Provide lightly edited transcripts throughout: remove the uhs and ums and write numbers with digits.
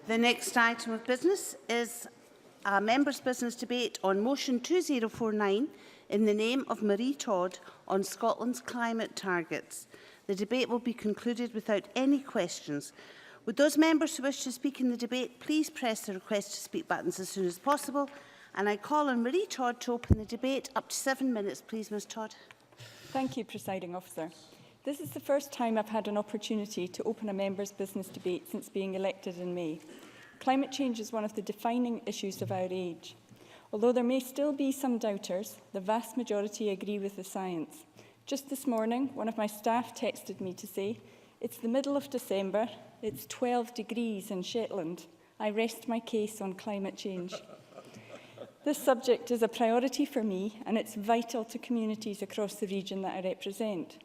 The next item of business is a members' business debate on motion 2049 in the name of Marie Todd on Scotland's climate targets. The debate will be concluded without any questions. Would those members who wish to speak in the debate please press the request to speak buttons as soon as possible? And I call on Marie Todd to open the debate. Up to 7 minutes, please, Ms Todd. Thank you, Presiding Officer. This is the first time I've had an opportunity to open a members' business debate since being elected in May. Climate change is one of the defining issues of our age. Although there may still be some doubters, the vast majority agree with the science. Just this morning, one of my staff texted me to say, "It's the middle of December, it's 12 degrees in Shetland. I rest my case on climate change." This subject is a priority for me, and it's vital to communities across the region that I represent.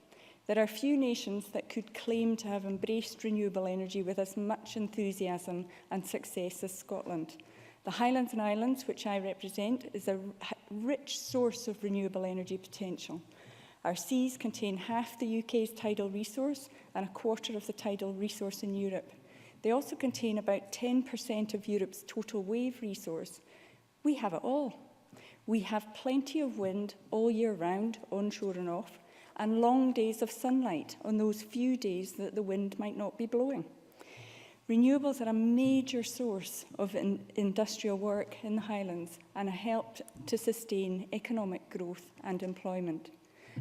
There are few nations that could claim to have embraced renewable energy with as much enthusiasm and success as Scotland. The Highlands and Islands, which I represent, is a rich source of renewable energy potential. Our seas contain half the UK's tidal resource and a quarter of the tidal resource in Europe. They also contain about 10% of Europe's total wave resource. We have it all. We have plenty of wind all year round, onshore and off, and long days of sunlight on those few days that the wind might not be blowing. Renewables are a major source of industrial work in the Highlands and have helped to sustain economic growth and employment.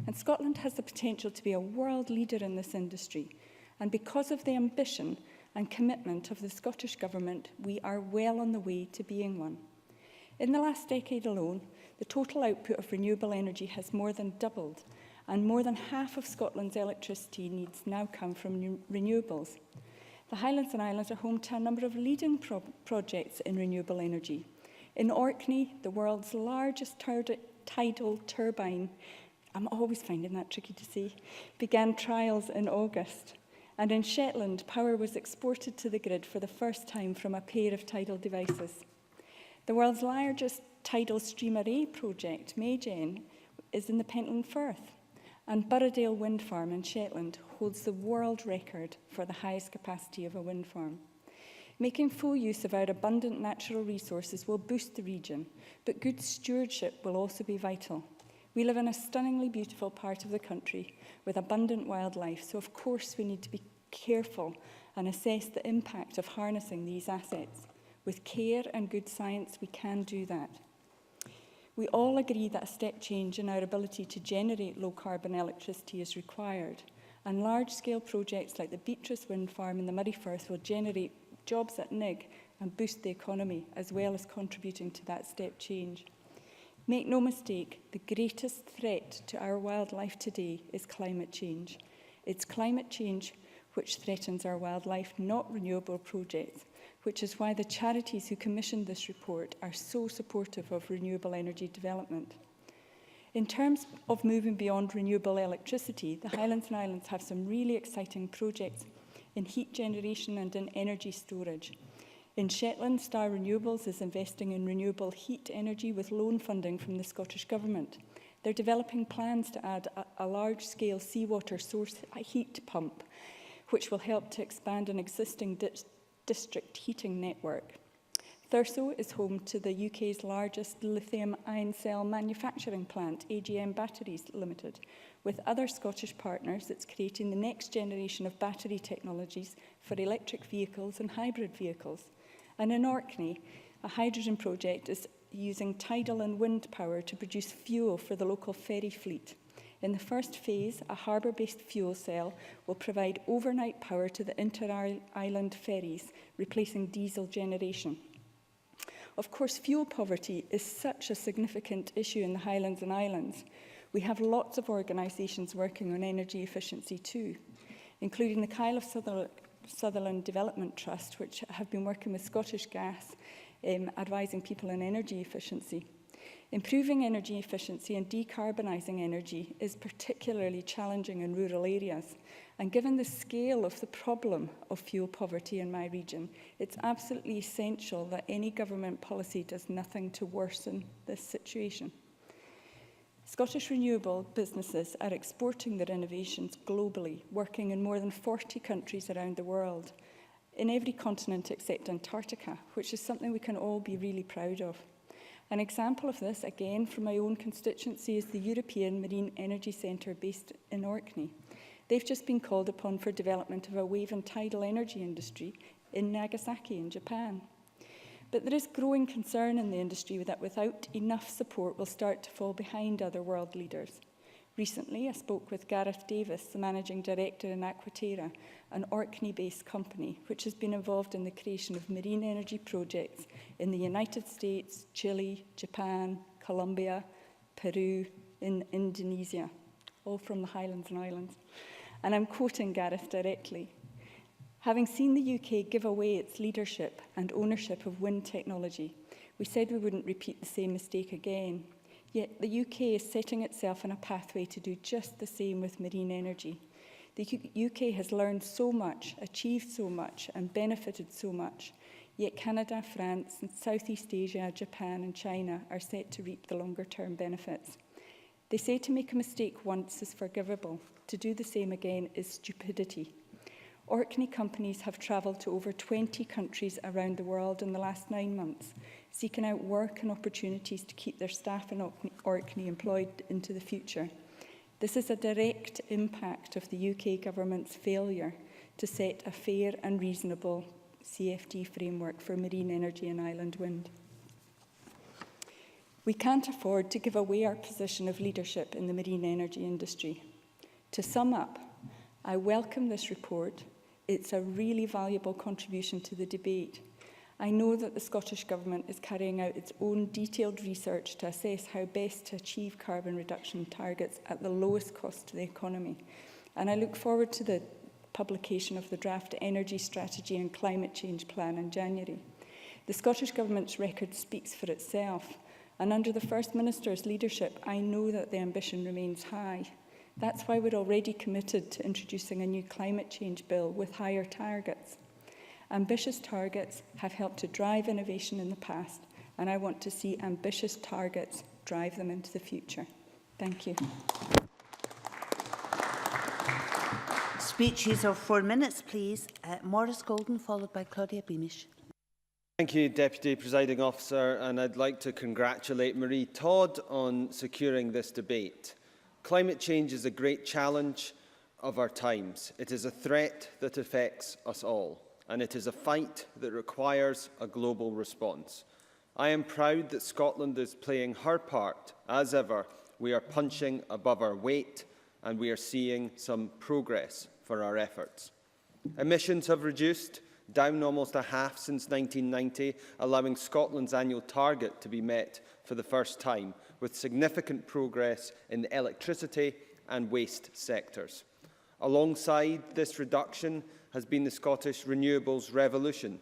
And Scotland has the potential to be a world leader in this industry. And because of the ambition and commitment of the Scottish Government, we are well on the way to being one. In the last decade alone, the total output of renewable energy has more than doubled, and more than half of Scotland's electricity needs now come from renewables. The Highlands and Islands are home to a number of leading projects in renewable energy. In Orkney, the world's largest tidal turbine, I'm always finding that tricky to say, began trials in August. And in Shetland, power was exported to the grid for the first time from a pair of tidal devices. The world's largest tidal stream array project, Maygen, is in the Pentland Firth. And Burradale Wind Farm in Shetland holds the world record for the highest capacity of a wind farm. Making full use of our abundant natural resources will boost the region, but good stewardship will also be vital. We live in a stunningly beautiful part of the country with abundant wildlife, so of course we need to be careful and assess the impact of harnessing these assets. With care and good science, we can do that. We all agree that a step change in our ability to generate low-carbon electricity is required, and large-scale projects like the Beatrice Wind Farm in the Moray Firth will generate jobs at Nigg and boost the economy, as well as contributing to that step change. Make no mistake, the greatest threat to our wildlife today is climate change. It's climate change which threatens our wildlife, not renewable projects, which is why the charities who commissioned this report are so supportive of renewable energy development. In terms of moving beyond renewable electricity, the Highlands and Islands have some really exciting projects in heat generation and in energy storage. In Shetland, Star Renewables is investing in renewable heat energy with loan funding from the Scottish Government. They're developing plans to add a large-scale seawater source heat pump, which will help to expand an existing district heating network. Thurso is home to the UK's largest lithium-ion cell manufacturing plant, AGM Batteries Limited. With other Scottish partners, it's creating the next generation of battery technologies for electric vehicles and hybrid vehicles. And in Orkney, a hydrogen project is using tidal and wind power to produce fuel for the local ferry fleet. In the first phase, a harbour-based fuel cell will provide overnight power to the inter-island ferries, replacing diesel generation. Of course, fuel poverty is such a significant issue in the Highlands and Islands. We have lots of organisations working on energy efficiency too, including the Kyle of Sutherland Development Trust, which have been working with Scottish Gas, advising people on energy efficiency. Improving energy efficiency and decarbonising energy is particularly challenging in rural areas. And given the scale of the problem of fuel poverty in my region, it's absolutely essential that any government policy does nothing to worsen this situation. Scottish renewable businesses are exporting their innovations globally, working in more than 40 countries around the world. in every continent except Antarctica, which is something we can all be really proud of. An example of this, again from my own constituency, is the European Marine Energy Centre based in Orkney. They've just been called upon for development of a wave and tidal energy industry in Nagasaki in Japan. But there is growing concern in the industry that without enough support we'll start to fall behind other world leaders. Recently, I spoke with Gareth Davis, the Managing Director in Aquaterra, an Orkney-based company which has been involved in the creation of marine energy projects in the United States, Chile, Japan, Colombia, Peru, in Indonesia, all from the Highlands and Islands. And I'm quoting Gareth directly. Having seen the UK give away its leadership and ownership of wind technology, we said we wouldn't repeat the same mistake again. Yet the UK is setting itself on a pathway to do just the same with marine energy. The UK has learned so much, achieved so much, and benefited so much, yet Canada, France, and Southeast Asia, Japan, and China are set to reap the longer-term benefits. They say to make a mistake once is forgivable. To do the same again is stupidity. Orkney companies have travelled to over 20 countries around the world in the last 9 months, seeking out work and opportunities to keep their staff in Orkney employed into the future. This is a direct impact of the UK government's failure to set a fair and reasonable CFD framework for marine energy and island wind. We can't afford to give away our position of leadership in the marine energy industry. To sum up, I welcome this report. It's a really valuable contribution to the debate. I know that the Scottish Government is carrying out its own detailed research to assess how best to achieve carbon reduction targets at the lowest cost to the economy. And I look forward to the publication of the draft Energy Strategy and Climate Change Plan in January. The Scottish Government's record speaks for itself, and under the First Minister's leadership, I know that the ambition remains high. That's why we're already committed to introducing a new climate change bill with higher targets. Ambitious targets have helped to drive innovation in the past, and I want to see ambitious targets drive them into the future. Thank you. Speeches of 4 minutes, please. Maurice Golden, followed by Claudia Beamish. Thank you, Deputy Presiding Officer, and I'd like to congratulate Marie Todd on securing this debate. Climate change is a great challenge of our times. It is a threat that affects us all, and it is a fight that requires a global response. I am proud that Scotland is playing her part. As ever, we are punching above our weight, and we are seeing some progress for our efforts. Emissions have reduced, down almost a half since 1990, allowing Scotland's annual target to be met for the first time, with significant progress in the electricity and waste sectors. Alongside this reduction has been the Scottish renewables revolution.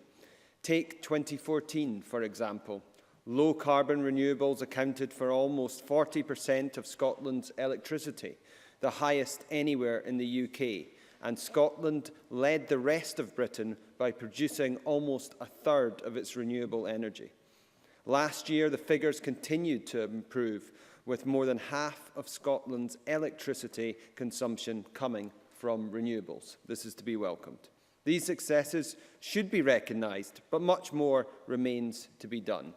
Take 2014, for example. Low-carbon renewables accounted for almost 40% of Scotland's electricity, the highest anywhere in the UK, and Scotland led the rest of Britain by producing almost a third of its renewable energy. Last year, the figures continued to improve, with more than half of Scotland's electricity consumption coming from renewables. This is to be welcomed. These successes should be recognised, but much more remains to be done.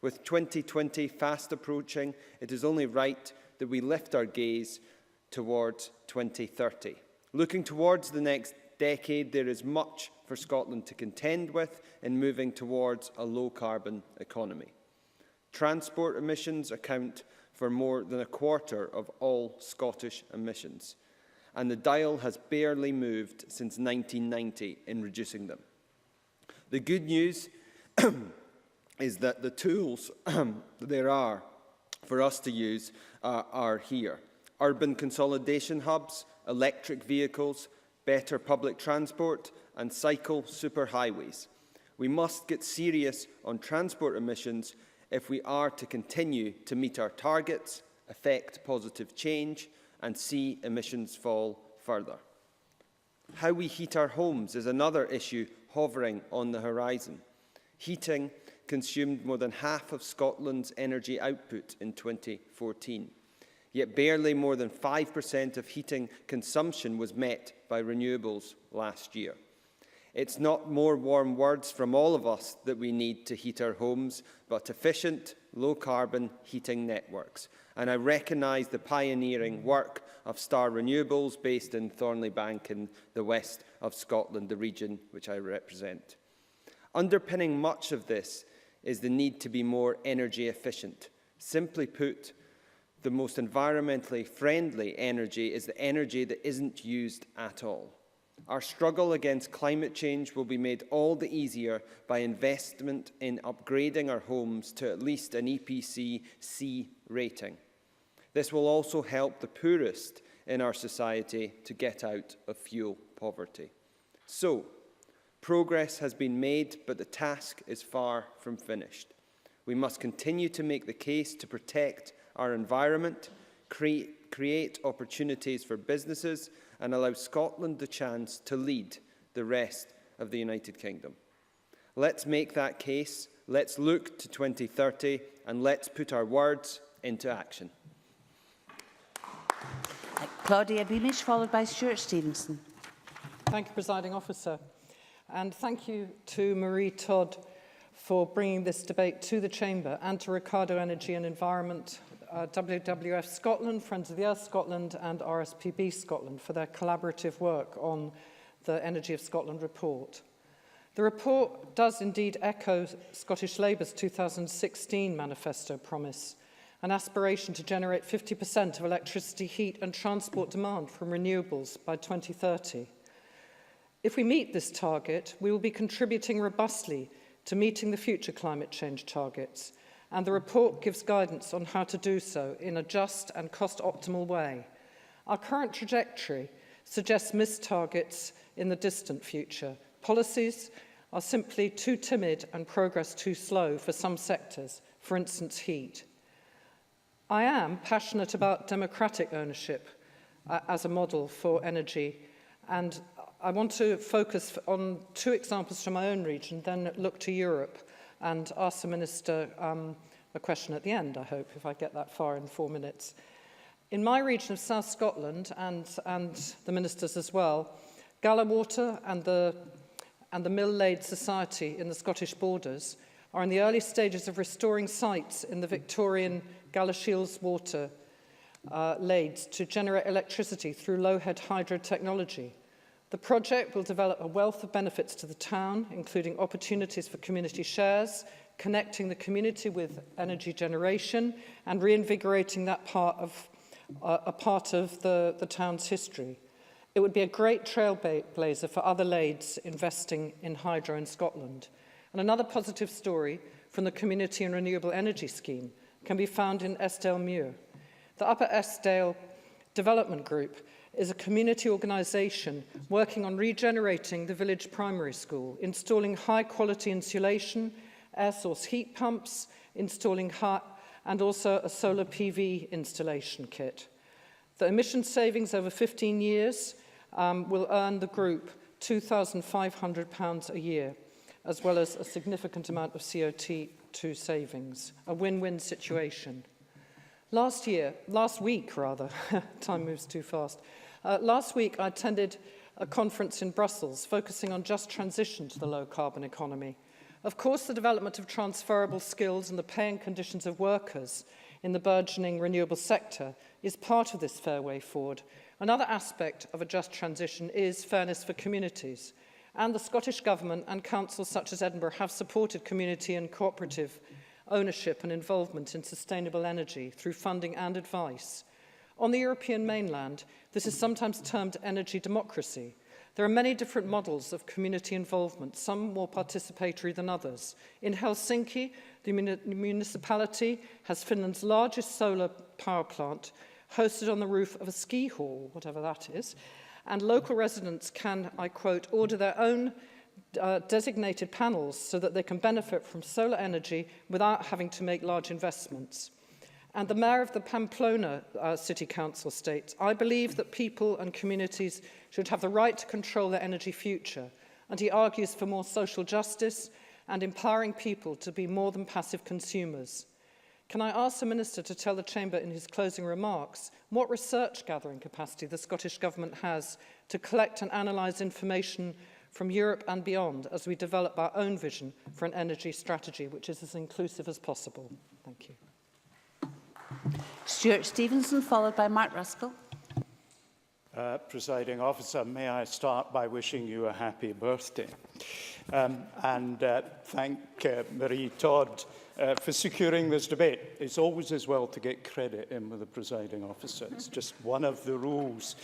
With 2020 fast approaching, it is only right that we lift our gaze towards 2030. Looking towards the next decade, there is much for Scotland to contend with in moving towards a low-carbon economy. Transport emissions account for more than a quarter of all Scottish emissions, and the dial has barely moved since 1990 in reducing them. The good news is that the tools there are for us to use are here. Urban consolidation hubs, electric vehicles, better public transport and cycle superhighways. We must get serious on transport emissions if we are to continue to meet our targets, effect positive change and see emissions fall further. How we heat our homes is another issue hovering on the horizon. Heating consumed more than half of Scotland's energy output in 2014. Yet barely more than 5% of heating consumption was met by renewables last year. It's not more warm words from all of us that we need to heat our homes, but efficient, low-carbon heating networks. And I recognise the pioneering work of Star Renewables, based in Thornliebank in the west of Scotland, the region which I represent. Underpinning much of this is the need to be more energy efficient. Simply put, the most environmentally friendly energy is the energy that isn't used at all. Our struggle against climate change will be made all the easier by investment in upgrading our homes to at least an EPC C rating. This will also help the poorest in our society to get out of fuel poverty. So, progress has been made, but the task is far from finished. We must continue to make the case to protect our environment, create opportunities for businesses, and allow Scotland the chance to lead the rest of the United Kingdom. Let's make that case, let's look to 2030, and let's put our words into action. Claudia Beamish, followed by Stuart Stevenson. Thank you, Presiding Officer. And thank you to Marie Todd for bringing this debate to the Chamber, and to Ricardo Energy and Environment, WWF Scotland, Friends of the Earth Scotland and RSPB Scotland for their collaborative work on the Energy of Scotland report. The report does indeed echo Scottish Labour's 2016 manifesto promise, an aspiration to generate 50% of electricity, heat and transport demand from renewables by 2030. If we meet this target, we will be contributing robustly to meeting the future climate change targets, and the report gives guidance on how to do so in a just and cost-optimal way. Our current trajectory suggests missed targets in the distant future. Policies are simply too timid and progress too slow for some sectors, for instance heat. I am passionate about democratic ownership as a model for energy, and I want to focus on two examples from my own region, then look to Europe and ask the Minister a question at the end, I hope, if I get that far in 4 minutes. In my region of South Scotland, and the Minister's as well, Gala Water and the Mill-Lade Society in the Scottish Borders are in the early stages of restoring sites in the Victorian Galashiels water lades to generate electricity through low-head hydro technology. The project will develop a wealth of benefits to the town, including opportunities for community shares, connecting the community with energy generation, and reinvigorating that part of the town's history. It would be a great trailblazer for other lades investing in hydro in Scotland. And another positive story from the Community and Renewable Energy Scheme can be found in Eskdale Muir. The Upper Eskdale Development Group is a community organisation working on regenerating the village primary school, installing high-quality insulation, air source heat pumps, installing and also a solar PV installation kit. The emission savings over 15 years will earn the group £2,500 a year, as well as a significant amount of CO2 savings, a win-win situation. Last week, time moves too fast. Last week, I attended a conference in Brussels focusing on just transition to the low-carbon economy. Of course, the development of transferable skills and the pay and conditions of workers in the burgeoning renewable sector is part of this fair way forward. Another aspect of a just transition is fairness for communities. And the Scottish Government and councils such as Edinburgh have supported community and cooperative ownership and involvement in sustainable energy through funding and advice. On the European mainland, this is sometimes termed energy democracy. There are many different models of community involvement, some more participatory than others. In Helsinki, the municipality has Finland's largest solar power plant hosted on the roof of a ski hall, whatever that is, and local residents can, I quote, order their own designated panels so that they can benefit from solar energy without having to make large investments. And the Mayor of the Pamplona City Council states, I believe that people and communities should have the right to control their energy future. And he argues for more social justice and empowering people to be more than passive consumers. Can I ask the Minister to tell the Chamber in his closing remarks what research gathering capacity the Scottish Government has to collect and analyse information from Europe and beyond as we develop our own vision for an energy strategy which is as inclusive as possible. Thank you. Stuart Stevenson, followed by Mark Ruskell. Presiding Officer, may I start by wishing you a happy birthday and thank Marie Todd for securing this debate. It's always as well to get credit in with the Presiding Officer. It's just one of the rules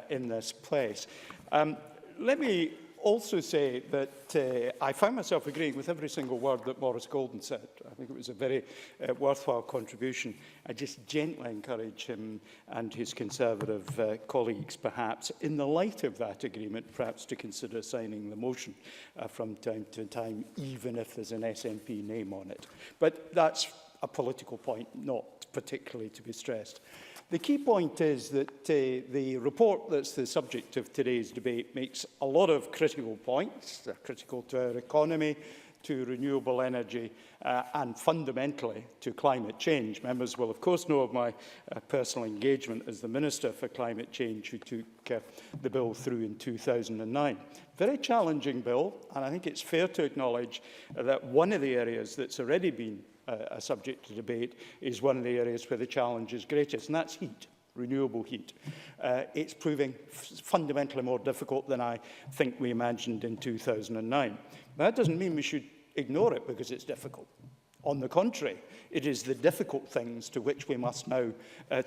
in this place. Let me also say that I found myself agreeing with every single word that Maurice Golden said. I think it was a very worthwhile contribution. I just gently encourage him and his Conservative colleagues, perhaps, in the light of that agreement, perhaps to consider signing the motion from time to time, even if there's an SNP name on it. But that's a political point, not particularly to be stressed. The key point is that the report that's the subject of today's debate makes a lot of critical points. They're critical to our economy, to renewable energy, and fundamentally to climate change. Members will, of course, know of my personal engagement as the Minister for Climate Change, who took the bill through in 2009. Very challenging bill, and I think it's fair to acknowledge that one of the areas that's already been a subject to debate is one of the areas where the challenge is greatest, and that's heat, renewable heat. It's proving fundamentally more difficult than I think we imagined in 2009. That doesn't mean we should ignore it because it's difficult. On the contrary, it is the difficult things to which we must now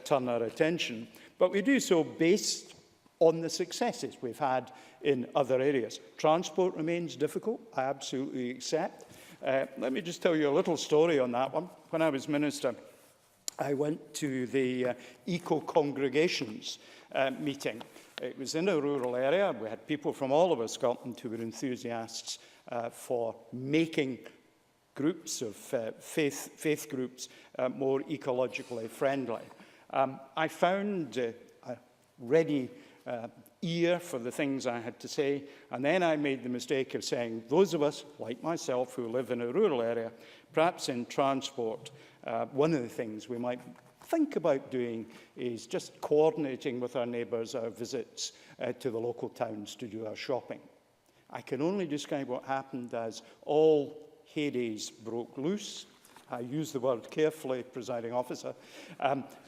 turn our attention, but we do so based on the successes we've had in other areas. Transport remains difficult, I absolutely accept. Let me just tell you a little story on that one. When I was Minister, I went to the Eco-Congregations meeting. It was in a rural area. We had people from all over Scotland who were enthusiasts for making groups of faith groups more ecologically friendly. I found a ready ear for the things I had to say, and then I made the mistake of saying, those of us, like myself, who live in a rural area, perhaps in transport, one of the things we might think about doing is just coordinating with our neighbours our visits to the local towns to do our shopping. I can only describe what happened as all heydays broke loose. I use the word carefully, Presiding Officer,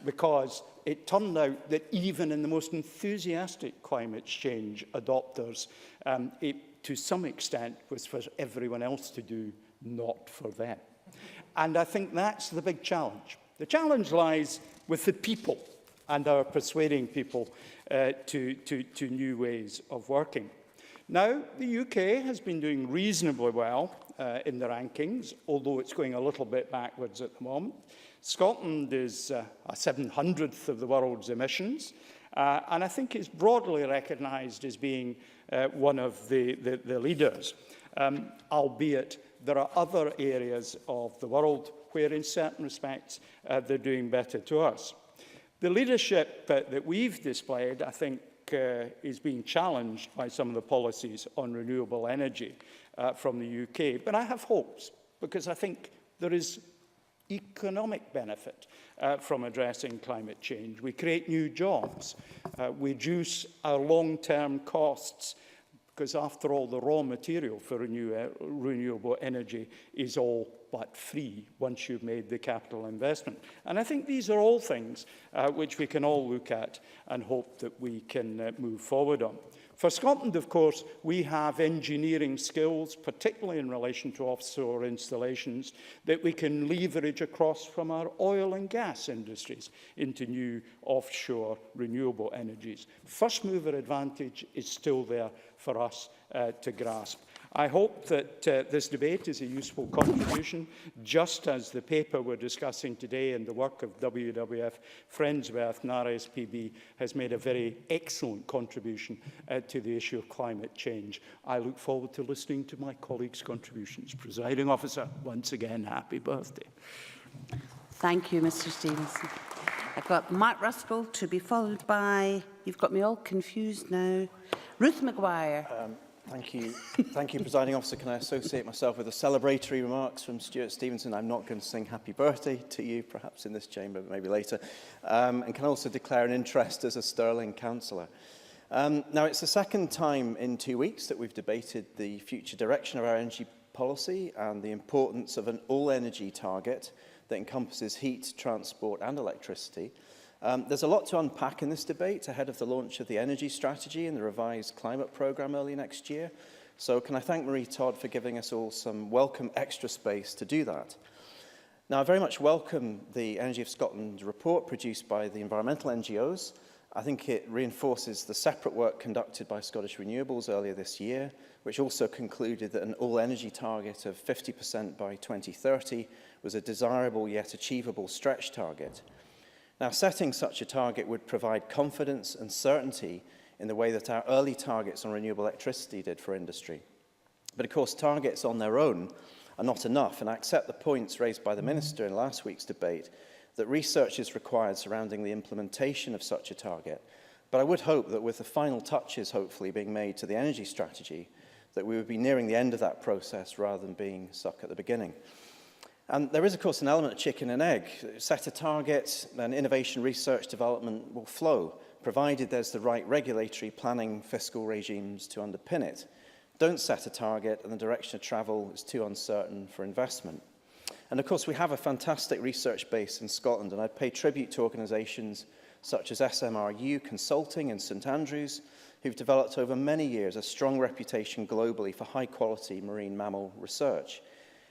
because it turned out that even in the most enthusiastic climate change adopters, it, to some extent, was for everyone else to do, not for them. And I think that's the big challenge. The challenge lies with the people and our persuading people to new ways of working. Now, the UK has been doing reasonably well in the rankings, although it's going a little bit backwards at the moment. Scotland is a 700th of the world's emissions, and I think it's broadly recognised as being one of the leaders, albeit there are other areas of the world where, in certain respects, they're doing better to us. The leadership that we've displayed, I think, is being challenged by some of the policies on renewable energy from the UK. But I have hopes, because I think there is economic benefit from addressing climate change. We create new jobs. We reduce our long-term costs, because after all, the raw material for renewable energy is all but free once you've made the capital investment. And I think these are all things which we can all look at and hope that we can move forward on. For Scotland, of course, we have engineering skills, particularly in relation to offshore installations, that we can leverage across from our oil and gas industries into new offshore renewable energies. First mover advantage is still there for us to grasp. I hope that this debate is a useful contribution, just as the paper we're discussing today and the work of WWF Friendsworth and RSPB has made a very excellent contribution to the issue of climate change. I look forward to listening to my colleagues' contributions. Presiding Officer, once again, happy birthday. Thank you, Mr Stevenson. I've got Mark Ruskell to be followed by, you've got me all confused now, Ruth Maguire. Thank you. Thank you, Presiding Officer. Can I associate myself with the celebratory remarks from Stuart Stevenson? I'm not going to sing happy birthday to you, perhaps in this chamber, but maybe later. And can I also declare an interest as a Stirling councillor. Now, it's the second time in 2 weeks that we've debated the future direction of our energy policy and the importance of an all-energy target that encompasses heat, transport and electricity. There's a lot to unpack in this debate ahead of the launch of the energy strategy and the revised climate programme early next year. So can I thank Marie Todd for giving us all some welcome extra space to do that. Now, I very much welcome the Energy of Scotland report produced by the environmental NGOs. I think it reinforces the separate work conducted by Scottish Renewables earlier this year, which also concluded that an all-energy target of 50% by 2030 was a desirable yet achievable stretch target. Now, setting such a target would provide confidence and certainty in the way that our early targets on renewable electricity did for industry. But of course, targets on their own are not enough, and I accept the points raised by the Minister in last week's debate that research is required surrounding the implementation of such a target. But I would hope that with the final touches hopefully being made to the energy strategy, that we would be nearing the end of that process rather than being stuck at the beginning. And there is, of course, an element of chicken and egg. Set a target, then innovation, research, development will flow, provided there's the right regulatory, planning, fiscal regimes to underpin it. Don't set a target and the direction of travel is too uncertain for investment. And of course, we have a fantastic research base in Scotland, and I pay tribute to organisations such as SMRU Consulting in St Andrews, who've developed over many years a strong reputation globally for high-quality marine mammal research.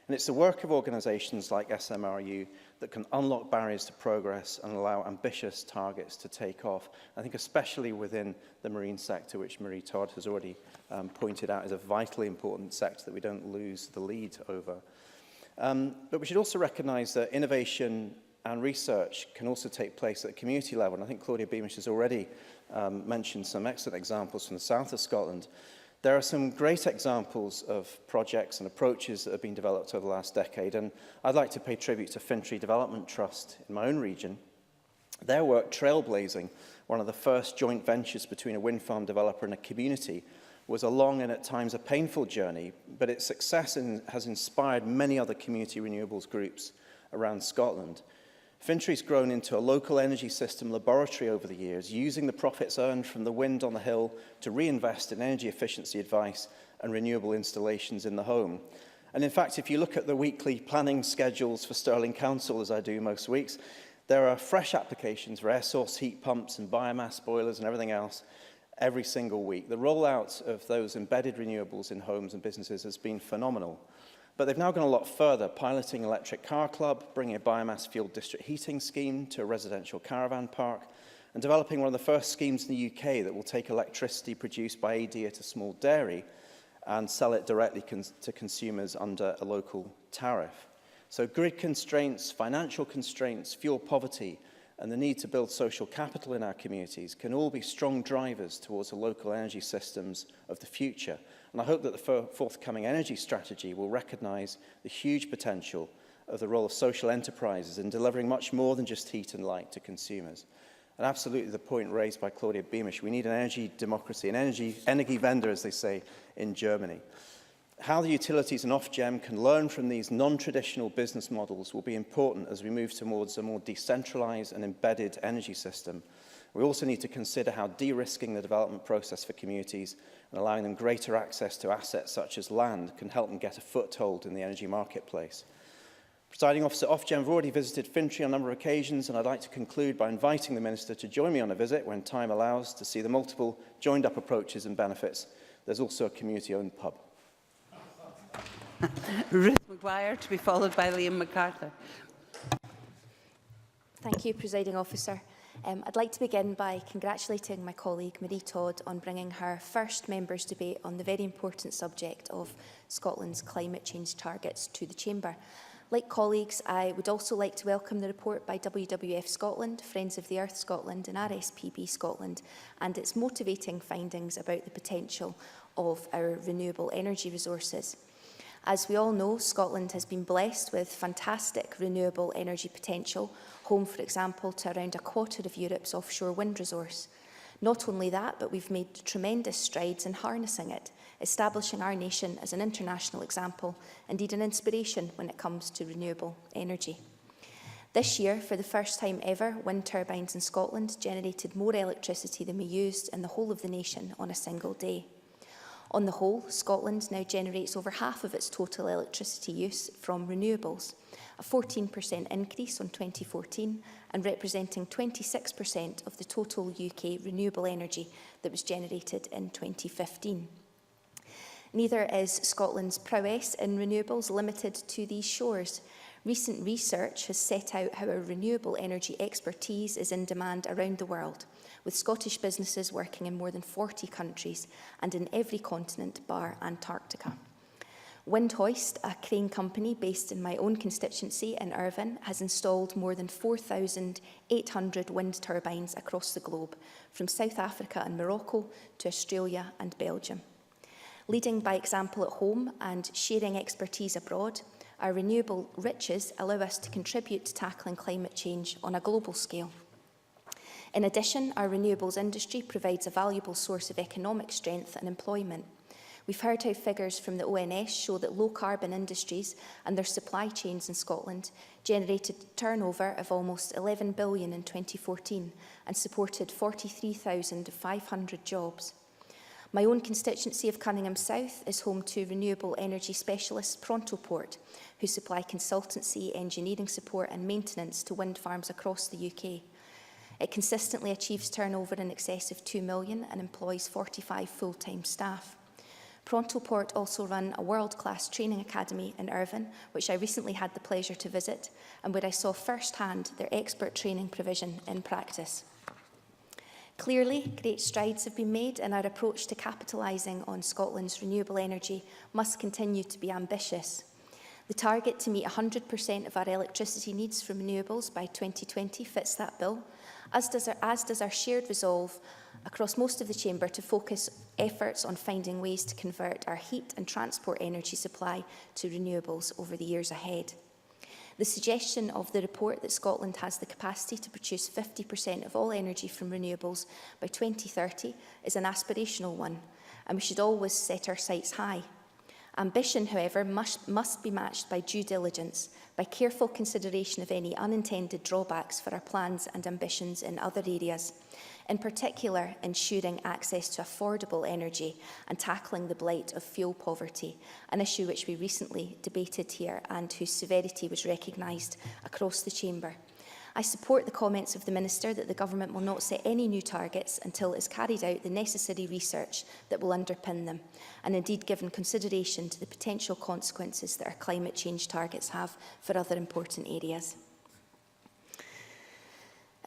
And it's the work of organisations like SMRU that can unlock barriers to progress and allow ambitious targets to take off. I think especially within the marine sector, which Marie Todd has already pointed out is a vitally important sector that we don't lose the lead over. But we should also recognise that innovation and research can also take place at the community level. And I think Claudia Beamish has already mentioned some excellent examples from the south of Scotland. There are some great examples of projects and approaches that have been developed over the last decade, and I'd like to pay tribute to Fintry Development Trust in my own region. Their work trailblazing one of the first joint ventures between a wind farm developer and a community was a long and at times a painful journey, but its success has inspired many other community renewables groups around Scotland. Fintry's grown into a local energy system laboratory over the years, using the profits earned from the wind on the hill to reinvest in energy efficiency advice and renewable installations in the home. And in fact, if you look at the weekly planning schedules for Stirling Council, as I do most weeks, there are fresh applications for air source heat pumps and biomass boilers and everything else every single week. The rollout of those embedded renewables in homes and businesses has been phenomenal. But they've now gone a lot further, piloting Electric Car Club, bringing a biomass-fueled district heating scheme to a residential caravan park, and developing one of the first schemes in the UK that will take electricity produced by AD at a small dairy and sell it directly to consumers under a local tariff. So grid constraints, financial constraints, fuel poverty, and the need to build social capital in our communities can all be strong drivers towards the local energy systems of the future. And I hope that the forthcoming energy strategy will recognise the huge potential of the role of social enterprises in delivering much more than just heat and light to consumers. And absolutely the point raised by Claudia Beamish, we need an energy democracy, an Energiewende, as they say in Germany. How the utilities and Ofgem can learn from these non-traditional business models will be important as we move towards a more decentralised and embedded energy system. We also need to consider how de-risking the development process for communities and allowing them greater access to assets such as land can help them get a foothold in the energy marketplace. Presiding Officer, Ofgem have already visited Fintry on a number of occasions, and I'd like to conclude by inviting the Minister to join me on a visit when time allows to see the multiple joined-up approaches and benefits. There's also a community-owned pub. Ruth Maguire, to be followed by Liam MacArthur. Thank you, Presiding Officer. I'd like to begin by congratulating my colleague Marie Todd on bringing her first members' debate on the very important subject of Scotland's climate change targets to the Chamber. Like colleagues, I would also like to welcome the report by WWF Scotland, Friends of the Earth Scotland and RSPB Scotland, and its motivating findings about the potential of our renewable energy resources. As we all know, Scotland has been blessed with fantastic renewable energy potential, home, for example, to around a quarter of Europe's offshore wind resource. Not only that, but we've made tremendous strides in harnessing it, establishing our nation as an international example, indeed an inspiration when it comes to renewable energy. This year, for the first time ever, wind turbines in Scotland generated more electricity than we used in the whole of the nation on a single day. On the whole, Scotland now generates over half of its total electricity use from renewables, a 14% increase on 2014 and representing 26% of the total UK renewable energy that was generated in 2015. Neither is Scotland's prowess in renewables limited to these shores. Recent research has set out how our renewable energy expertise is in demand around the world, with Scottish businesses working in more than 40 countries and in every continent bar Antarctica. Windhoist, a crane company based in my own constituency in Irvine, has installed more than 4,800 wind turbines across the globe, from South Africa and Morocco to Australia and Belgium. Leading by example at home and sharing expertise abroad, our renewable riches allow us to contribute to tackling climate change on a global scale. In addition, our renewables industry provides a valuable source of economic strength and employment. We've heard how figures from the ONS show that low-carbon industries and their supply chains in Scotland generated turnover of almost £11 billion in 2014 and supported 43,500 jobs. My own constituency of Cunningham South is home to renewable energy specialist Prontoport, who supply consultancy, engineering support and maintenance to wind farms across the UK. It consistently achieves turnover in excess of £2 million and employs 45 full-time staff. Prontoport also run a world-class training academy in Irvine, which I recently had the pleasure to visit, and where I saw firsthand their expert training provision in practice. Clearly, great strides have been made, and our approach to capitalising on Scotland's renewable energy must continue to be ambitious. The target to meet 100% of our electricity needs from renewables by 2020 fits that bill, as does our shared resolve across most of the Chamber to focus efforts on finding ways to convert our heat and transport energy supply to renewables over the years ahead. The suggestion of the report that Scotland has the capacity to produce 50% of all energy from renewables by 2030 is an aspirational one, and we should always set our sights high. Ambition, however, must be matched by due diligence, by careful consideration of any unintended drawbacks for our plans and ambitions in other areas, in particular ensuring access to affordable energy and tackling the blight of fuel poverty, an issue which we recently debated here and whose severity was recognised across the Chamber. I support the comments of the Minister that the Government will not set any new targets until it has carried out the necessary research that will underpin them, and indeed given consideration to the potential consequences that our climate change targets have for other important areas.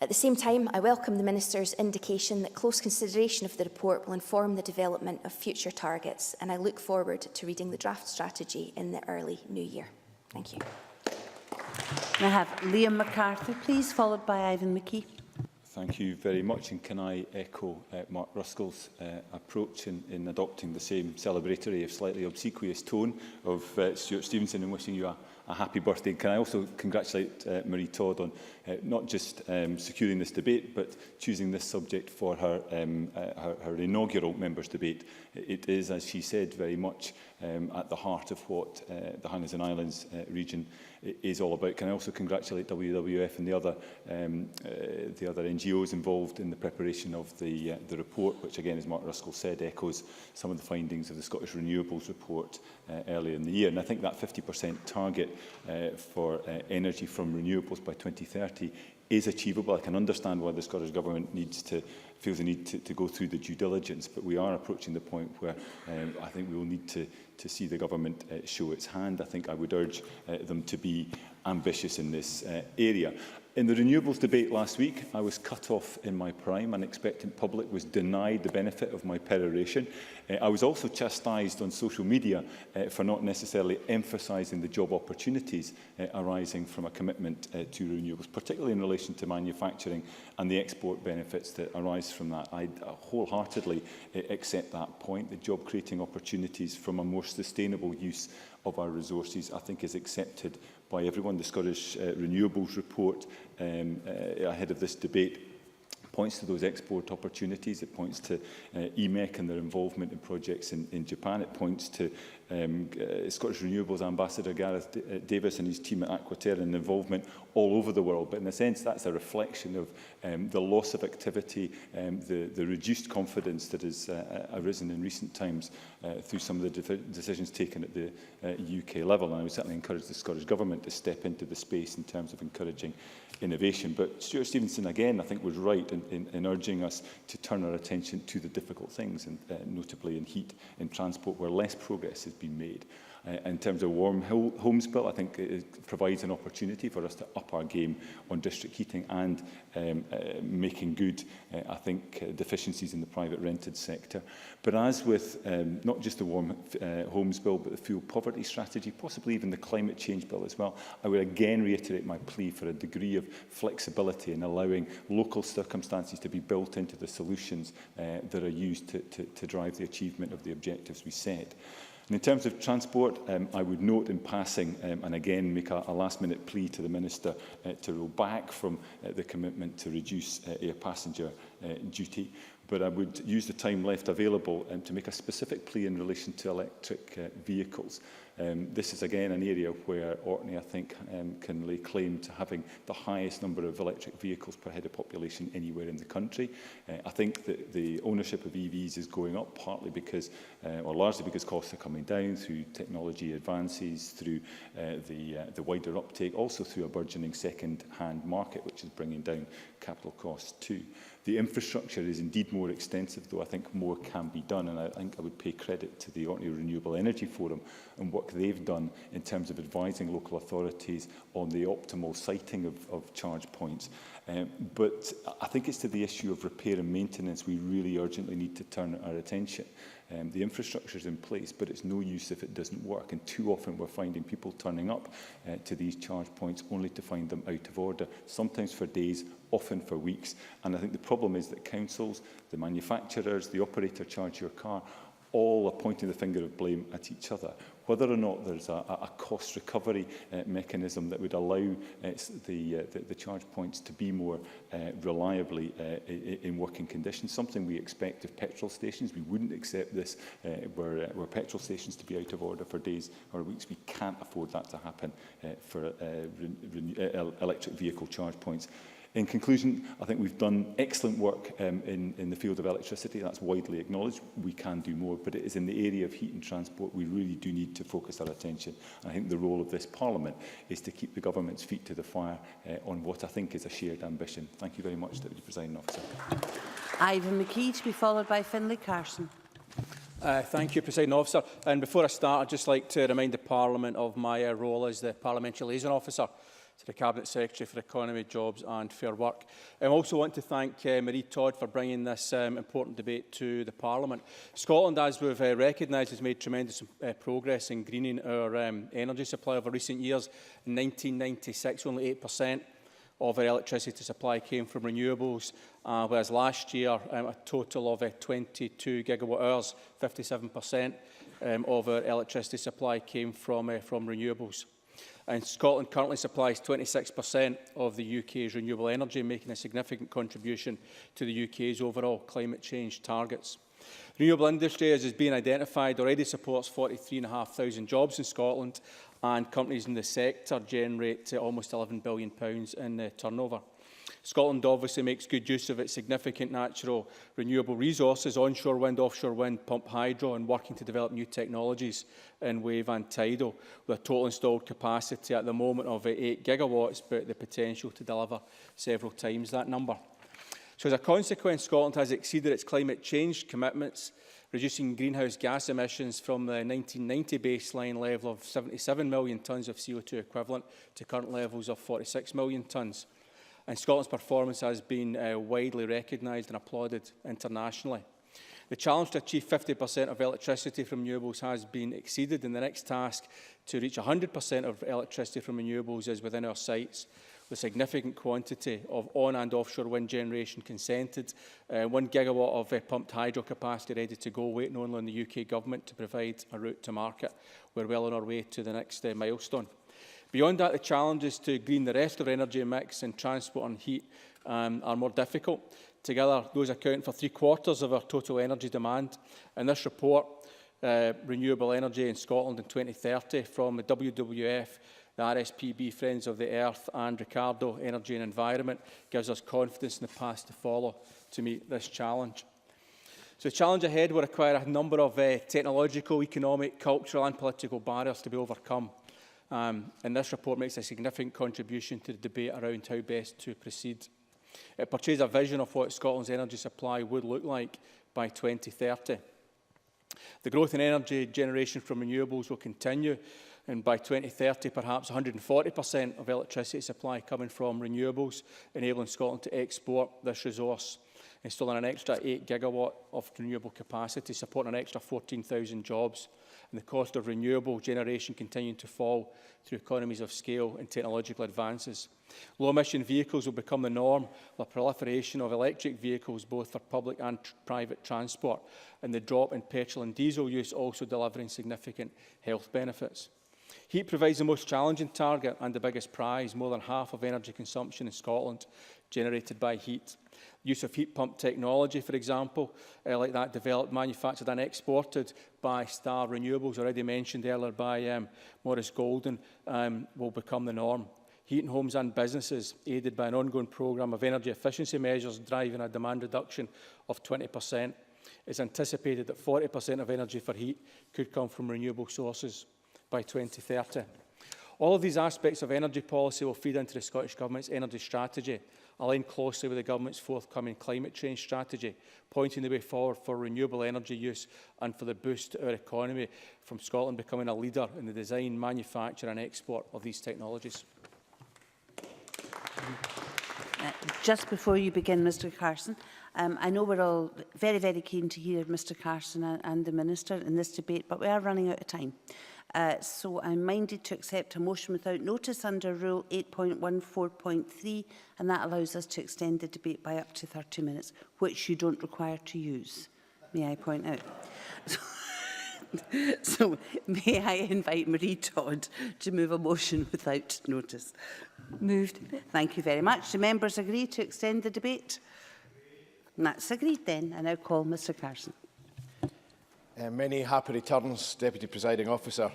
At the same time, I welcome the Minister's indication that close consideration of the report will inform the development of future targets, and I look forward to reading the draft strategy in the early new year. Thank you. I have Liam McCarthy, please, followed by Ivan McKee. Thank you very much, and can I echo Mark Ruskell's approach in adopting the same celebratory, if slightly obsequious tone of Stuart Stevenson and wishing you a happy birthday. Can I also congratulate Marie Todd on not just securing this debate, but choosing this subject for her inaugural members' debate. It is, as she said, very much at the heart of what the Highlands and Islands region is all about. Can I also congratulate WWF and the other NGOs involved in the preparation of the report, which again, as Mark Ruskell said, echoes some of the findings of the Scottish Renewables report earlier in the year. And I think that 50% target for energy from renewables by 2030 is achievable. I can understand why the Scottish Government feels the need to go through the due diligence, but we are approaching the point where I think we will need to see the Government show its hand. I think I would urge them to be ambitious in this area. In the renewables debate last week, I was cut off in my prime. An expectant public was denied the benefit of my peroration. I was also chastised on social media for not necessarily emphasising the job opportunities arising from a commitment to renewables, particularly in relation to manufacturing and the export benefits that arise from that. I wholeheartedly accept that point. The job-creating opportunities from a more sustainable use of our resources, I think, is accepted by everyone. The Scottish Renewables report ahead of this debate points to those export opportunities. It points to EMEC and their involvement in projects in Japan. It points to Scottish Renewables Ambassador Gareth Davis and his team at Aquaterra and involvement all over the world. But in a sense, that's a reflection of the loss of activity, the reduced confidence that has arisen in recent times through some of the decisions taken at the UK level. And I would certainly encourage the Scottish Government to step into the space in terms of encouraging innovation. But Stuart Stevenson, again, I think was right in urging us to turn our attention to the difficult things, and notably in heat and transport, where less progress has been made. In terms of warm homes bill, I think it provides an opportunity for us to up our game on district heating and making good, I think, deficiencies in the private rented sector. But as with not just the warm homes bill, but the fuel poverty strategy, possibly even the climate change bill as well, I would again reiterate my plea for a degree of flexibility in allowing local circumstances to be built into the solutions that are used to drive the achievement of the objectives we set. And in terms of transport, I would note in passing, and again make a last-minute plea to the Minister to roll back from the commitment to reduce air passenger duty. But I would use the time left available to make a specific plea in relation to electric vehicles. This is again an area where Orkney, I think, can lay claim to having the highest number of electric vehicles per head of population anywhere in the country. I think that the ownership of EVs is going up, partly because, or largely because costs are coming down through technology advances, through the wider uptake, also through a burgeoning second-hand market, which is bringing down capital costs too. The infrastructure is indeed more extensive, though I think more can be done, and I think I would pay credit to the Orkney Renewable Energy Forum and work they've done in terms of advising local authorities on the optimal siting of charge points. But I think it's to the issue of repair and maintenance we really urgently need to turn our attention. The infrastructure is in place, but it's no use if it doesn't work. And too often we're finding people turning up to these charge points only to find them out of order, sometimes for days, often for weeks. And I think the problem is that councils, the manufacturers, the operator charge your car, all are pointing the finger of blame at each other. Whether or not there's a cost recovery mechanism that would allow the charge points to be more reliably in working conditions, something we expect of petrol stations. We wouldn't accept this were petrol stations to be out of order for days or weeks. We can't afford that to happen for electric vehicle charge points. In conclusion, I think we've done excellent work in the field of electricity. That's widely acknowledged. We can do more, but it is in the area of heat and transport we really do need to focus our attention. And I think the role of this Parliament is to keep the government's feet to the fire on what I think is a shared ambition. Thank you very much, Deputy Presiding Officer. Ivan McKee to be followed by Finlay Carson. Thank you, Presiding Officer. And before I start, I'd just like to remind the Parliament of my role as the Parliamentary Liaison Officer to the Cabinet Secretary for Economy, Jobs and Fair Work. I also want to thank Marie Todd for bringing this important debate to the Parliament. Scotland, as we've recognised, has made tremendous progress in greening our energy supply over recent years. In 1996, only 8% of our electricity supply came from renewables, whereas last year a total of 22 gigawatt hours, 57% of our electricity supply came from renewables. And Scotland currently supplies 26% of the UK's renewable energy, making a significant contribution to the UK's overall climate change targets. The renewable industry, as has been identified, already supports 43,500 jobs in Scotland, and companies in the sector generate almost £11 billion in turnover. Scotland obviously makes good use of its significant natural renewable resources, onshore wind, offshore wind, pump hydro, and working to develop new technologies in wave and tidal, with a total installed capacity at the moment of 8 gigawatts, but the potential to deliver several times that number. So as a consequence, Scotland has exceeded its climate change commitments, reducing greenhouse gas emissions from the 1990 baseline level of 77 million tonnes of CO2 equivalent to current levels of 46 million tonnes. And Scotland's performance has been widely recognised and applauded internationally. The challenge to achieve 50% of electricity from renewables has been exceeded, and the next task to reach 100% of electricity from renewables is within our sights, with significant quantity of on- and offshore wind generation consented, 1 gigawatt of pumped hydro capacity ready to go, waiting only on the UK Government to provide a route to market. We're well on our way to the next milestone. Beyond that, the challenges to green the rest of our energy mix in transport and heat are more difficult. Together, those account for 3/4 of our total energy demand. In this report, Renewable Energy in Scotland in 2030 from the WWF, the RSPB, Friends of the Earth and Ricardo Energy and Environment gives us confidence in the path to follow to meet this challenge. So the challenge ahead will require a number of technological, economic, cultural and political barriers to be overcome. And this report makes a significant contribution to the debate around how best to proceed. It portrays a vision of what Scotland's energy supply would look like by 2030. The growth in energy generation from renewables will continue, and by 2030, perhaps 140% of electricity supply coming from renewables, enabling Scotland to export this resource, installing an extra 8 gigawatt of renewable capacity, supporting an extra 14,000 jobs, and the cost of renewable generation continuing to fall through economies of scale and technological advances. Low-emission vehicles will become the norm, with a proliferation of electric vehicles both for public and private transport, and the drop in petrol and diesel use also delivering significant health benefits. Heat provides the most challenging target and the biggest prize, more than half of energy consumption in Scotland generated by heat. Use of heat pump technology, for example, like that developed, manufactured and exported by Star Renewables, already mentioned earlier by Maurice Golden, will become the norm. Heating homes and businesses, aided by an ongoing programme of energy efficiency measures driving a demand reduction of 20%. It's anticipated that 40% of energy for heat could come from renewable sources by 2030. All of these aspects of energy policy will feed into the Scottish Government's energy strategy, aligned closely with the Government's forthcoming climate change strategy, pointing the way forward for renewable energy use and for the boost to our economy, from Scotland becoming a leader in the design, manufacture and export of these technologies. Just before you begin, Mr Carson, I know we're all very, very keen to hear Mr Carson and the Minister in this debate, but we are running out of time. So I'm minded to accept a motion without notice under Rule 8.14.3, and that allows us to extend the debate by up to 30 minutes, which you don't require to use, may I point out. So may I invite Marie Todd to move a motion without notice? Moved. Thank you very much. Do members agree to extend the debate? That's agreed then. I now call Mr Carson. Many happy returns, Deputy Presiding Officer.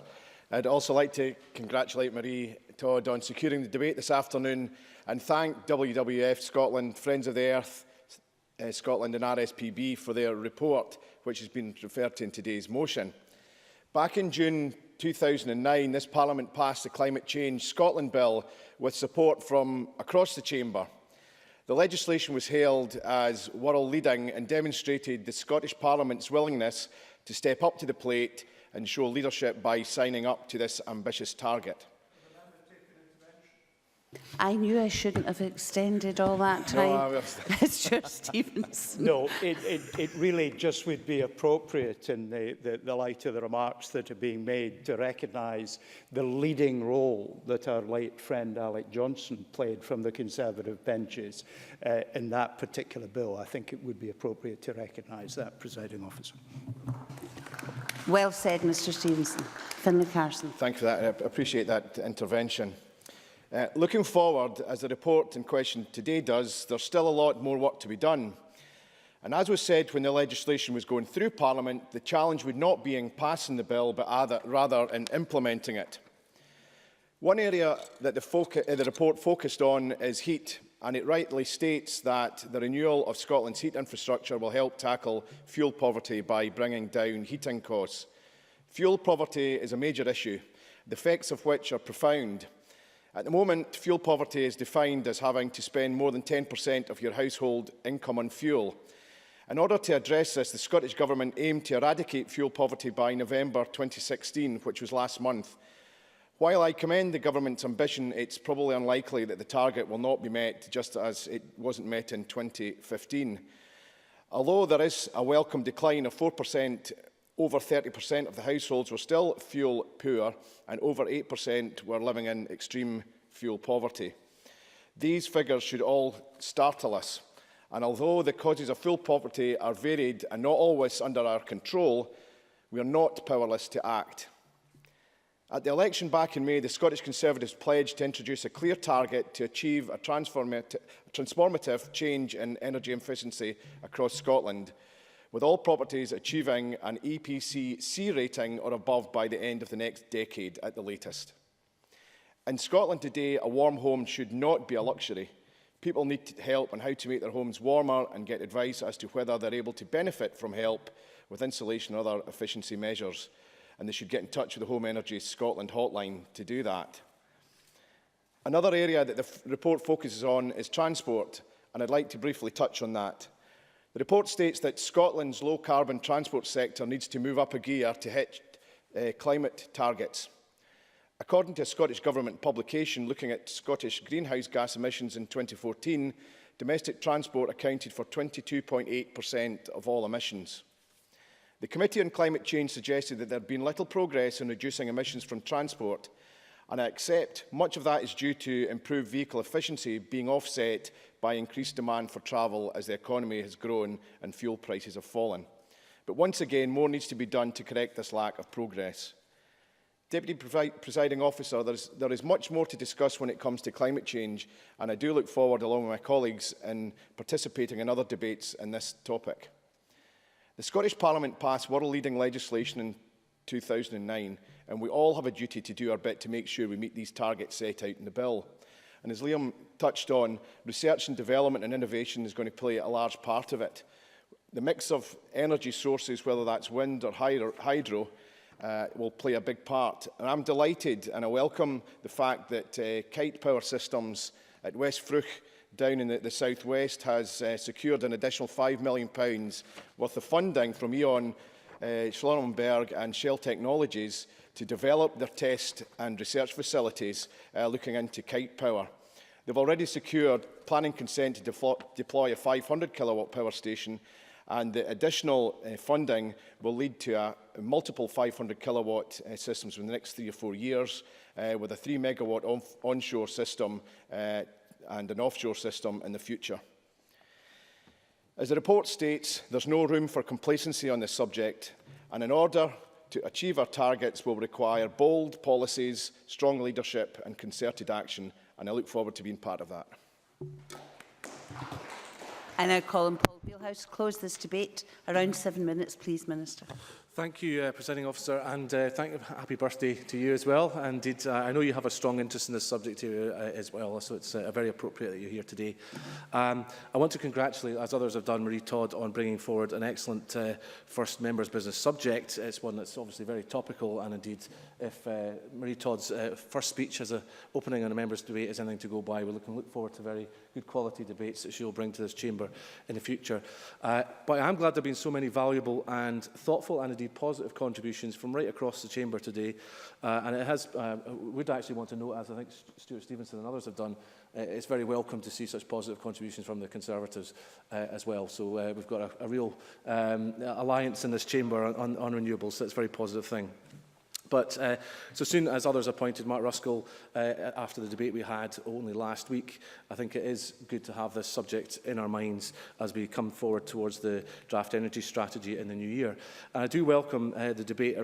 I'd also like to congratulate Marie Todd on securing the debate this afternoon and thank WWF Scotland, Friends of the Earth Scotland and RSPB for their report, which has been referred to in today's motion. Back in June 2009, this Parliament passed the Climate Change Scotland Bill with support from across the Chamber. The legislation was hailed as world-leading and demonstrated the Scottish Parliament's willingness to step up to the plate and show leadership by signing up to this ambitious target. I knew I shouldn't have extended all that time. No, Mr Stevenson. No, it really just would be appropriate in the light of the remarks that are being made to recognise the leading role that our late friend Alec Johnson played from the Conservative benches in that particular bill. I think it would be appropriate to recognise that, Presiding Officer. Well said, Mr Stevenson. Finlay Carson. Thank you for that. I appreciate that intervention. Looking forward, as the report in question today does, there's still a lot more work to be done. And as was said when the legislation was going through Parliament, the challenge would not be in passing the bill, but rather in implementing it. One area that the report focused on is heat, and it rightly states that the renewal of Scotland's heat infrastructure will help tackle fuel poverty by bringing down heating costs. Fuel poverty is a major issue, the effects of which are profound. At the moment, fuel poverty is defined as having to spend more than 10% of your household income on fuel. In order to address this, the Scottish Government aimed to eradicate fuel poverty by November 2016, which was last month. While I commend the Government's ambition, it's probably unlikely that the target will not be met, just as it wasn't met in 2015. Although there is a welcome decline of 4%, over 30% of the households were still fuel poor and over 8% were living in extreme fuel poverty. These figures should all startle us, and although the causes of fuel poverty are varied and not always under our control, we are not powerless to act. At the election back in May, the Scottish Conservatives pledged to introduce a clear target to achieve a transformative change in energy efficiency across Scotland, with all properties achieving an EPC C rating or above by the end of the next decade at the latest. In Scotland today, a warm home should not be a luxury. People need help on how to make their homes warmer and get advice as to whether they're able to benefit from help with insulation or other efficiency measures. And they should get in touch with the Home Energy Scotland hotline to do that. Another area that the report focuses on is transport, and I'd like to briefly touch on that. The report states that Scotland's low-carbon transport sector needs to move up a gear to hit climate targets. According to a Scottish Government publication looking at Scottish greenhouse gas emissions in 2014, domestic transport accounted for 22.8% of all emissions. The Committee on Climate Change suggested that there had been little progress in reducing emissions from transport, and I accept much of that is due to improved vehicle efficiency being offset by increased demand for travel as the economy has grown and fuel prices have fallen. But once again, more needs to be done to correct this lack of progress. Deputy Presiding Officer, there is much more to discuss when it comes to climate change, and I do look forward, along with my colleagues, in participating in other debates on this topic. The Scottish Parliament passed world-leading legislation in 2009, and we all have a duty to do our bit to make sure we meet these targets set out in the bill. And as Liam touched on, research and development and innovation is going to play a large part of it. The mix of energy sources, whether that's wind or hydro, will play a big part. And I'm delighted and I welcome the fact that Kite Power Systems at West Fruch down in the southwest has secured an additional £5 million worth of funding from E.ON, Schlumberger and Shell Technologies to develop their test and research facilities looking into kite power. They've already secured planning consent to deploy a 500 kilowatt power station, and the additional funding will lead to multiple 500 kilowatt systems in the next 3 or 4 years, with a 3 megawatt onshore system and an offshore system in the future. As the report states, there's no room for complacency on this subject, and in order to achieve our targets will require bold policies, strong leadership and concerted action, and I look forward to being part of that. I now call on Paul Bealehouse to close this debate. Around 7 minutes, please, Minister. Thank you, Presiding Officer, and happy birthday to you as well. Indeed, I know you have a strong interest in this subject as well, so it's very appropriate that you're here today. I want to congratulate, as others have done, Marie Todd on bringing forward an excellent first Members' Business subject. It's one that's obviously very topical, and indeed, if Marie Todd's first speech as an opening on a Members' debate is anything to go by, we can look forward to very good quality debates that she'll bring to this chamber in the future. But I am glad there have been so many valuable and thoughtful and indeed positive contributions from right across the chamber today, and it has, would actually want to note, as I think Stuart Stevenson and others have done, it's very welcome to see such positive contributions from the Conservatives as well. So we've got a real alliance in this chamber on renewables, so it's a very positive thing. But so soon as others appointed Mark Ruskell after the debate we had only last week, I think it is good to have this subject in our minds as we come forward towards the draft energy strategy in the new year. And I do welcome the debate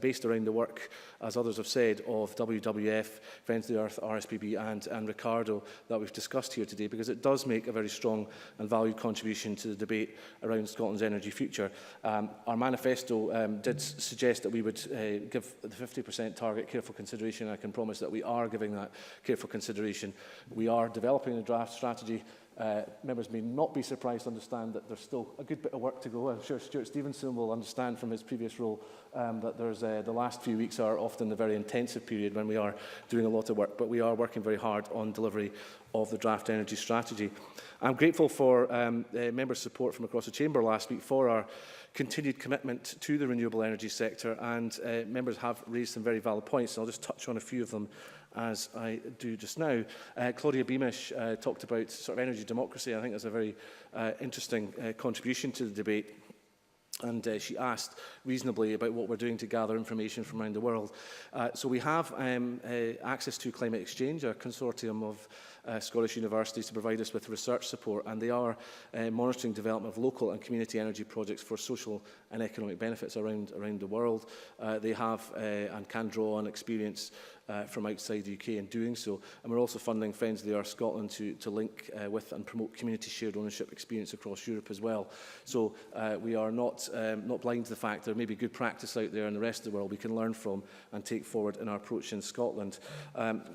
based around the work, as others have said, of WWF, Friends of the Earth, RSPB and Ricardo that we've discussed here today, because it does make a very strong and valued contribution to the debate around Scotland's energy future. Our manifesto did suggest that we would give the 50% target careful consideration. I can promise that we are giving that careful consideration. We are developing a draft strategy. Members may not be surprised to understand that there's still a good bit of work to go. I'm sure Stuart Stevenson will understand from his previous role that there's the last few weeks are often a very intensive period when we are doing a lot of work, but we are working very hard on delivery of the draft energy strategy. I'm grateful for members' support from across the chamber last week for our continued commitment to the renewable energy sector, and members have raised some very valid points, and I'll just touch on a few of them as I do just now. Claudia Beamish talked about sort of energy democracy. I think that's a very interesting contribution to the debate. And she asked reasonably about what we're doing to gather information from around the world. So we have access to Climate Exchange, a consortium of Scottish universities to provide us with research support, and they are monitoring development of local and community energy projects for social and economic benefits around the world. They have and can draw on experience from outside the UK in doing so. And we're also funding Friends of the Earth Scotland to link with and promote community shared ownership experience across Europe as well. So we are not blind to the fact there may be good practice out there in the rest of the world we can learn from and take forward in our approach in Scotland.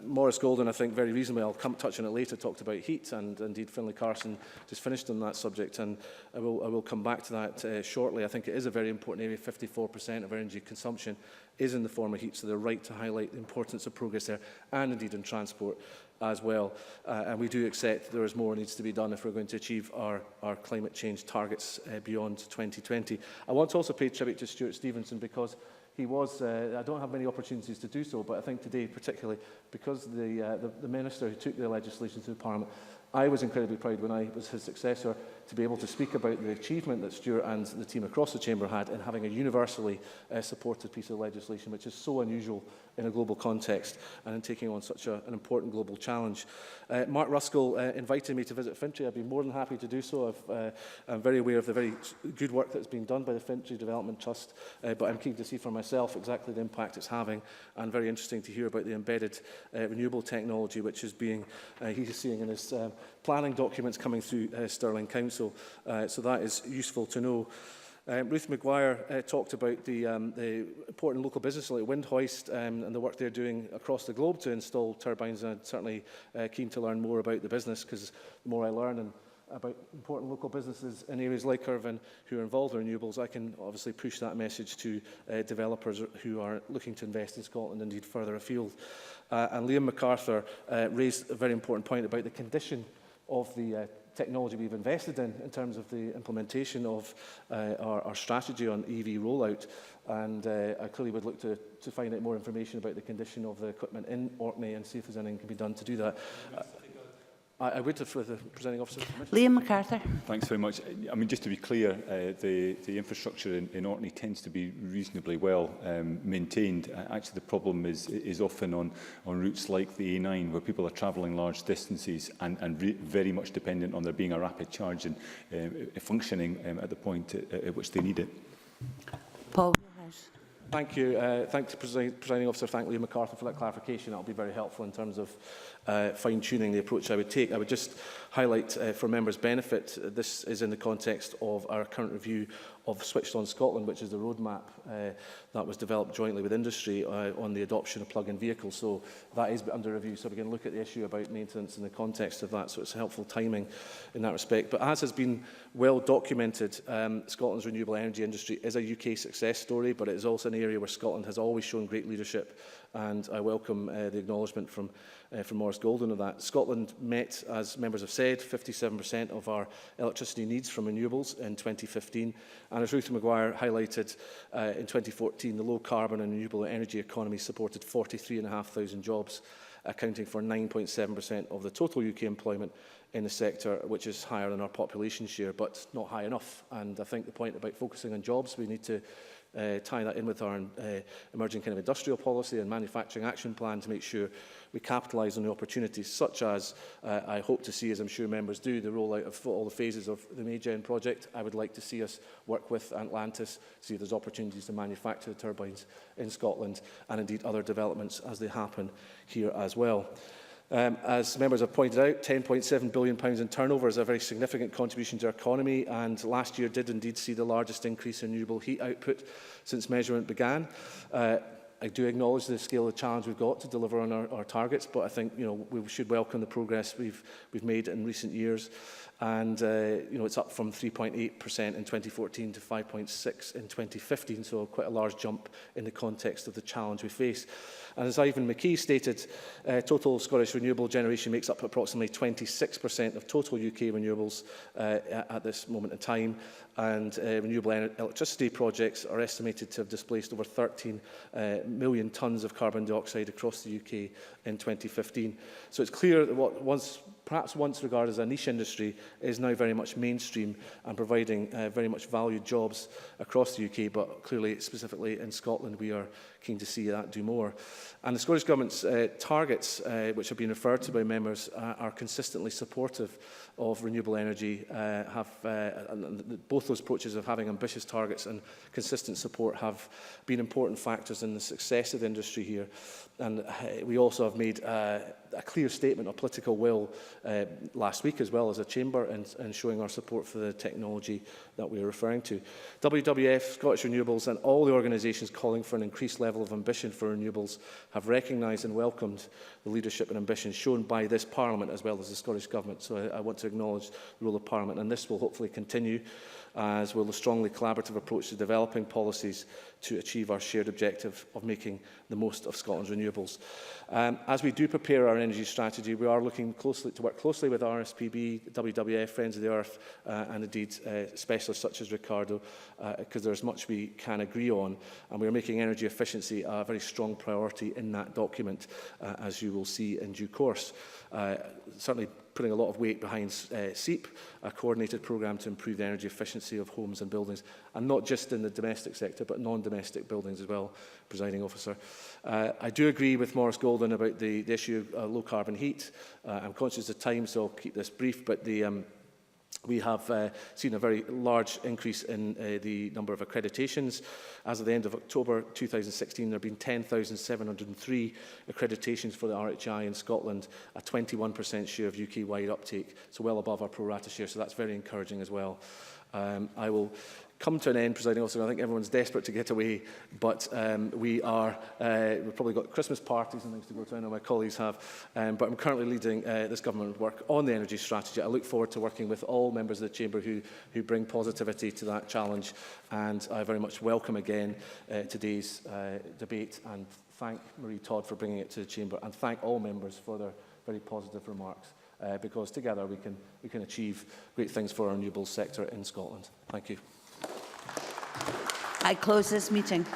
Maurice Golden, I think very reasonably, I'll touch on it later, talked about heat, and indeed Finlay Carson just finished on that subject, and I will come back to that shortly. I think it is a very important area. 54% of our energy consumption is in the form of heat, so they're right to highlight the importance of progress there, and indeed in transport as well. And we do accept there is more needs to be done if we're going to achieve our climate change targets beyond 2020. I want to also pay tribute to Stuart Stevenson, because he was, I don't have many opportunities to do so, but I think today, particularly because the Minister who took the legislation through Parliament, I was incredibly proud when I was his successor to be able to speak about the achievement that Stuart and the team across the Chamber had in having a universally supported piece of legislation, which is so unusual in a global context and in taking on such an important global challenge. Mark Ruskell invited me to visit Fintry. I'd be more than happy to do so. I'm very aware of the very good work that's being done by the Fintry Development Trust, but I'm keen to see for myself exactly the impact it's having, and very interesting to hear about the embedded renewable technology which is being, he's seeing in his planning documents coming through Stirling Council. So that is useful to know. Ruth Maguire talked about the important local business like Windhoist and the work they're doing across the globe to install turbines, and I'm certainly keen to learn more about the business, because the more I learn about important local businesses in areas like Irvine who are involved in renewables, I can obviously push that message to developers who are looking to invest in Scotland, indeed further afield. And Liam MacArthur raised a very important point about the condition of the technology we've invested in terms of the implementation of our strategy on EV rollout. And I clearly would look to find out more information about the condition of the equipment in Orkney and see if there's anything can be done to do that. I would, for the presiding officer. Liam MacArthur. Thanks very much. I mean, just to be clear, the infrastructure in Orkney tends to be reasonably well maintained. Actually, the problem is often on routes like the A9, where people are travelling large distances and very much dependent on there being a rapid charge and functioning at the point at which they need it. Paul. Thank you. Thank the presiding officer. Thank Liam MacArthur for that clarification. That will be very helpful in terms of fine-tuning the approach I would take. I would just highlight for members' benefit, this is in the context of our current review of Switched On Scotland, which is the roadmap that was developed jointly with industry on the adoption of plug-in vehicles. So that is under review, so we can look at the issue about maintenance in the context of that, so it's helpful timing in that respect. But as has been well documented, Scotland's renewable energy industry is a UK success story, but it is also an area where Scotland has always shown great leadership, and I welcome the acknowledgement from Maurice Golden of that. Scotland met, as members have said, 57% of our electricity needs from renewables in 2015, and as Ruth Maguire highlighted, in 2014 the low carbon and renewable energy economy supported 43,500 jobs, accounting for 9.7% of the total UK employment in the sector, which is higher than our population share, but not high enough. And I think the point about focusing on jobs, we need to tie that in with our emerging kind of industrial policy and manufacturing action plan to make sure we capitalise on the opportunities, such as I hope to see, as I'm sure members do, the rollout of all the phases of the Maygen project. I would like to see us work with Atlantis, see if there's opportunities to manufacture the turbines in Scotland, and indeed other developments as they happen here as well. As members have pointed out, £10.7 billion in turnover is a very significant contribution to our economy, and last year did indeed see the largest increase in renewable heat output since measurement began. I do acknowledge the scale of the challenge we've got to deliver on our targets, but I think we should welcome the progress we've made in recent years. And it's up from 3.8% in 2014 to 5.6% in 2015, so quite a large jump in the context of the challenge we face. And as Ivan McKee stated, total Scottish renewable generation makes up approximately 26% of total UK renewables at this moment in time, and renewable electricity projects are estimated to have displaced over 13 million tonnes of carbon dioxide across the UK in 2015. So it's clear that what perhaps once regarded as a niche industry is now very much mainstream and providing very much valued jobs across the UK, but clearly specifically in Scotland we are keen to see that do more. And the Scottish Government's targets, which have been referred to by members, are consistently supportive of renewable energy. Both those approaches of having ambitious targets and consistent support have been important factors in the success of the industry here. And we also have made a clear statement of political will last week, as well as a chamber, in showing our support for the technology that we are referring to. WWF, Scottish Renewables and all the organisations calling for an increased level of ambition for renewables have recognised and welcomed the leadership and ambition shown by this Parliament as well as the Scottish Government. So I want to acknowledge the role of Parliament, and this will hopefully continue, as will a strongly collaborative approach to developing policies to achieve our shared objective of making the most of Scotland's renewables. As we do prepare our energy strategy, we are looking to work closely with RSPB, WWF, Friends of the Earth, and indeed specialists such as Ricardo, because there's much we can agree on, and we are making energy efficiency a very strong priority in that document, as you will see in due course. Certainly putting a lot of weight behind SEEP, a coordinated programme to improve the energy efficiency of homes and buildings, and not just in the domestic sector, but non-domestic buildings as well, Presiding Officer. I do agree with Maurice Golden about the issue of low-carbon heat. I'm conscious of time, so I'll keep this brief, but we have seen a very large increase in the number of accreditations. As of the end of October 2016, there have been 10,703 accreditations for the RHI in Scotland, a 21% share of UK-wide uptake, so well above our pro rata share, so that's very encouraging as well. I will come to an end, Presiding Officer. I think everyone's desperate to get away, but we've probably got Christmas parties and things to go to. I know my colleagues have, but I'm currently leading this government work on the energy strategy. I look forward to working with all members of the Chamber who bring positivity to that challenge, and I very much welcome again today's debate, and thank Marie Todd for bringing it to the Chamber, and thank all members for their very positive remarks. Because together we can achieve great things for our renewables sector in Scotland. Thank you. I close this meeting.